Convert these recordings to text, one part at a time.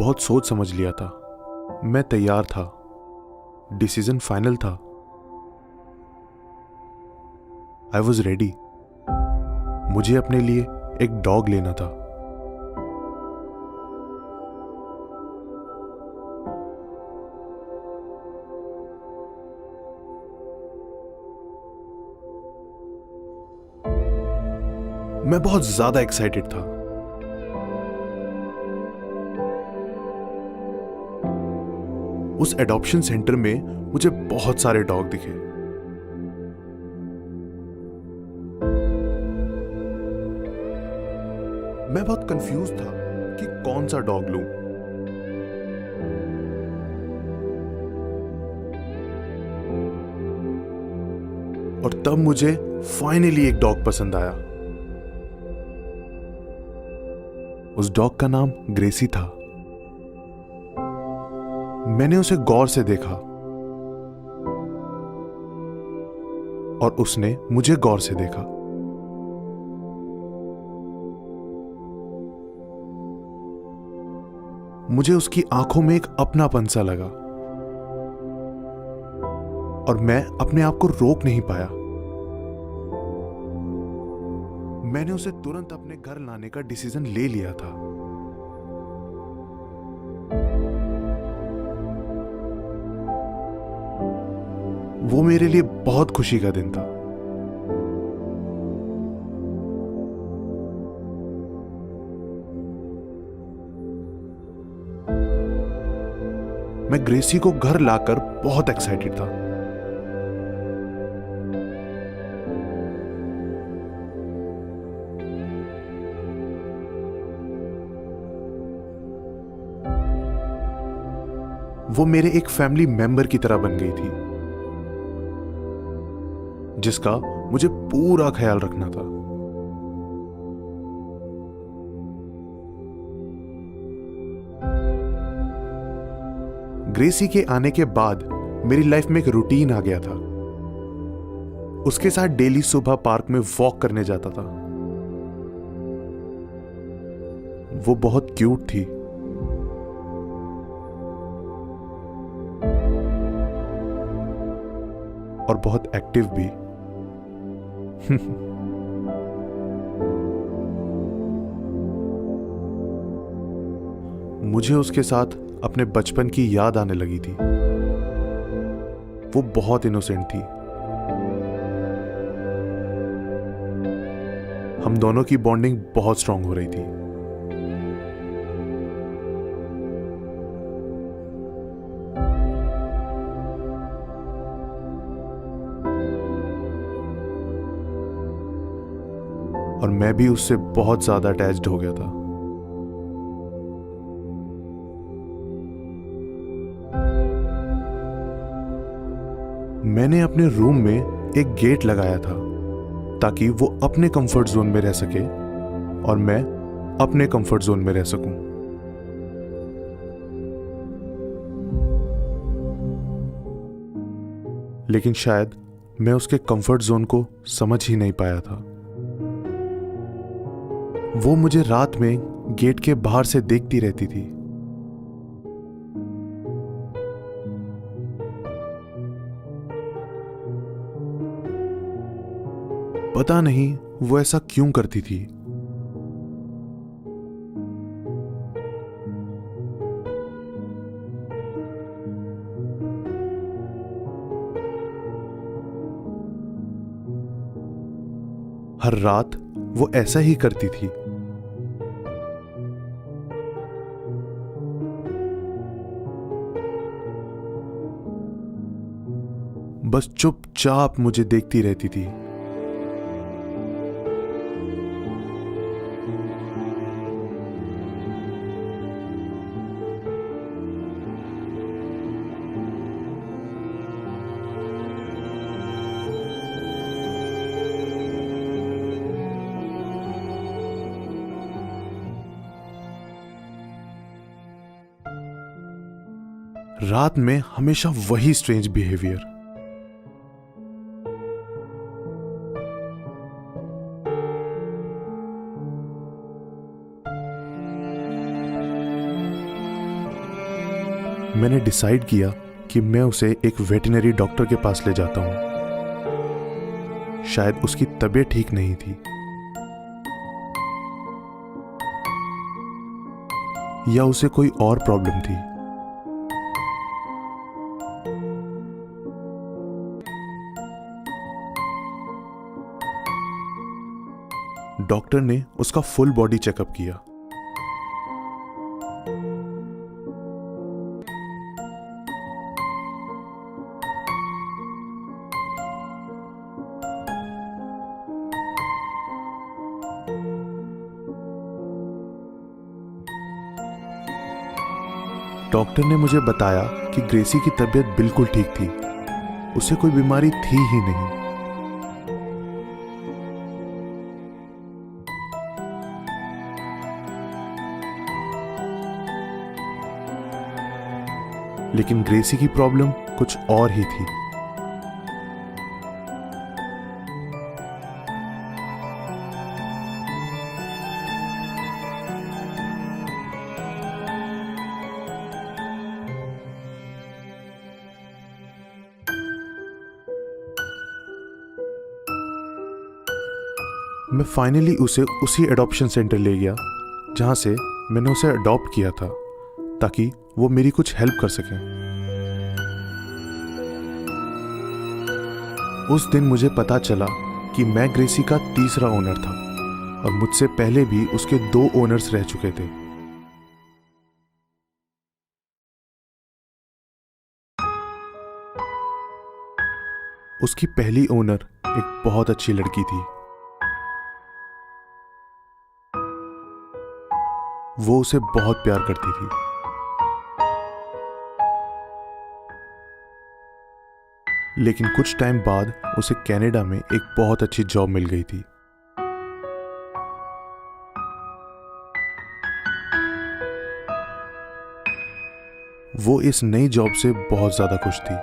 बहुत सोच समझ लिया था। मैं तैयार था। डिसीजन फाइनल था। I was ready. मुझे अपने लिए एक डॉग लेना था। मैं बहुत ज्यादा एक्साइटेड था। उस एडॉप्शन सेंटर में मुझे बहुत सारे डॉग दिखे। मैं बहुत कंफ्यूज था कि कौन सा डॉग लूं। और तब मुझे फाइनली एक डॉग पसंद आया। उस डॉग का नाम ग्रेसी था। मैंने उसे गौर से देखा और उसने मुझे गौर से देखा। मुझे उसकी आंखों में एक अपनापन सा लगा और मैं अपने आप को रोक नहीं पाया। मैंने उसे तुरंत अपने घर लाने का डिसीजन ले लिया था। वो मेरे लिए बहुत खुशी का दिन था। मैं ग्रेसी को घर लाकर बहुत एक्साइटेड था। वो मेरे एक फैमिली मेंबर की तरह बन गई थी, जिसका मुझे पूरा ख्याल रखना था। ग्रेसी के आने के बाद मेरी लाइफ में एक रूटीन आ गया था। उसके साथ डेली सुबह पार्क में वॉक करने जाता था। वो बहुत क्यूट थी। और बहुत एक्टिव भी। मुझे उसके साथ अपने बचपन की याद आने लगी थी। वो बहुत इनोसेंट थी। हम दोनों की बॉन्डिंग बहुत स्ट्रांग हो रही थी। और मैं भी उससे बहुत ज्यादा अटैच्ड हो गया था। मैंने अपने रूम में एक गेट लगाया था ताकि वो अपने कंफर्ट जोन में रह सके और मैं अपने कंफर्ट जोन में रह सकूं। लेकिन शायद मैं उसके कंफर्ट जोन को समझ ही नहीं पाया था। वो मुझे रात में गेट के बाहर से देखती रहती थी। पता नहीं वो ऐसा क्यों करती थी। हर रात वो ऐसा ही करती थी। बस चुपचाप मुझे देखती रहती थी। रात में हमेशा वही स्ट्रेंज बिहेवियर। मैंने डिसाइड किया कि मैं उसे एक वेटरनरी डॉक्टर के पास ले जाता हूँ। शायद उसकी तबीयत ठीक नहीं थी या उसे कोई और प्रॉब्लम थी। डॉक्टर ने उसका फुल बॉडी चेकअप किया। डॉक्टर ने मुझे बताया कि ग्रेसी की तबीयत बिल्कुल ठीक थी, उसे कोई बीमारी थी ही नहीं। लेकिन ग्रेसी की प्रॉब्लम कुछ और ही थी। मैं फाइनली उसे उसी एडॉप्शन सेंटर ले गया जहां से मैंने उसे अडॉप्ट किया था, ताकि वो मेरी कुछ हेल्प कर सके। उस दिन मुझे पता चला कि मैं ग्रेसी का तीसरा ओनर था और मुझसे पहले भी उसके 2 ओनर्स रह चुके थे। उसकी पहली ओनर एक बहुत अच्छी लड़की थी। वो उसे बहुत प्यार करती थी। लेकिन कुछ टाइम बाद उसे कनाडा में एक बहुत अच्छी जॉब मिल गई थी। वो इस नई जॉब से बहुत ज्यादा खुश थी।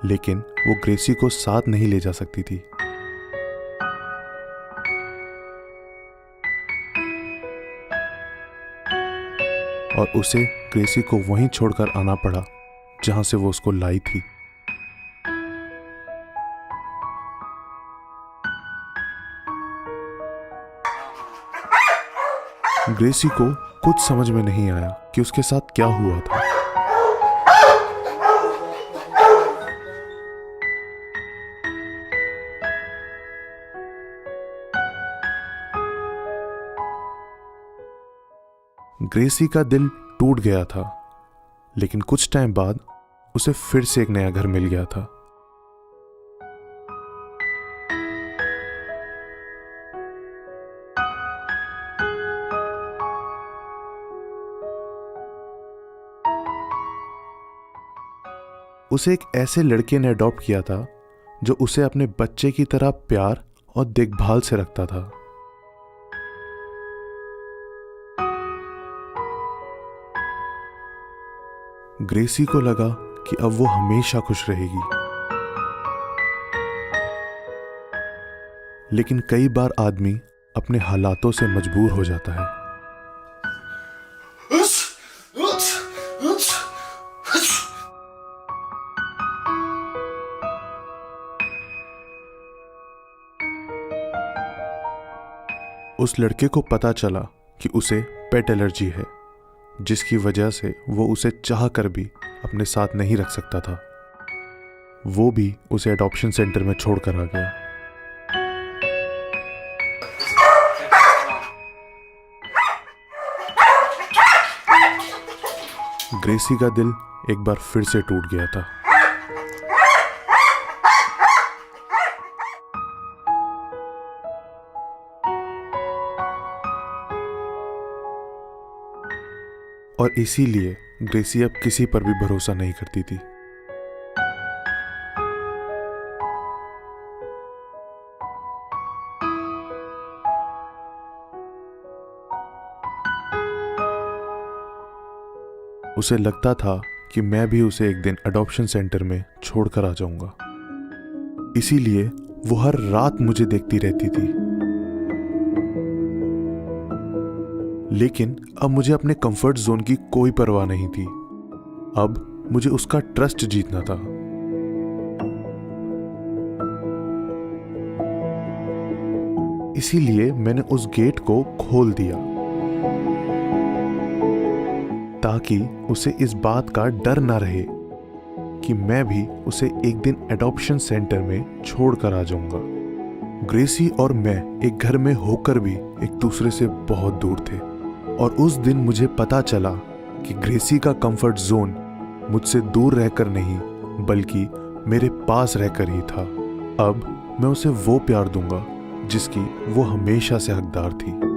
लेकिन वो ग्रेसी को साथ नहीं ले जा सकती थी। और उसे ग्रेसी को वहीं छोड़कर आना पड़ा जहां से वो उसको लाई थी। ग्रेसी को कुछ समझ में नहीं आया कि उसके साथ क्या हुआ था। ग्रेसी का दिल टूट गया था, लेकिन कुछ टाइम बाद उसे फिर से एक नया घर मिल गया था। उसे एक ऐसे लड़के ने अडॉप्ट किया था जो उसे अपने बच्चे की तरह प्यार और देखभाल से रखता था। ग्रेसी को लगा कि अब वो हमेशा खुश रहेगी। लेकिन कई बार आदमी अपने हालातों से मजबूर हो जाता है। उस लड़के को पता चला कि उसे पेट एलर्जी है, जिसकी वजह से वो उसे चाह कर भी अपने साथ नहीं रख सकता था। वो भी उसे एडॉप्शन सेंटर में छोड़कर आ गया। ग्रेसी का दिल एक बार फिर से टूट गया था। और इसीलिए ग्रेसी अब किसी पर भी भरोसा नहीं करती थी। उसे लगता था कि मैं भी उसे एक दिन अडॉप्शन सेंटर में छोड़कर आ जाऊंगा। इसीलिए वो हर रात मुझे देखती रहती थी। लेकिन अब मुझे अपने कंफर्ट जोन की कोई परवाह नहीं थी। अब मुझे उसका ट्रस्ट जीतना था। इसीलिए मैंने उस गेट को खोल दिया ताकि उसे इस बात का डर ना रहे कि मैं भी उसे एक दिन एडॉप्शन सेंटर में छोड़कर आ जाऊंगा। ग्रेसी और मैं एक घर में होकर भी एक दूसरे से बहुत दूर थे, और उस दिन मुझे पता चला कि ग्रेसी का कंफर्ट जोन मुझसे दूर रहकर नहीं बल्कि मेरे पास रहकर ही था। अब मैं उसे वो प्यार दूंगा जिसकी वो हमेशा से हकदार थी।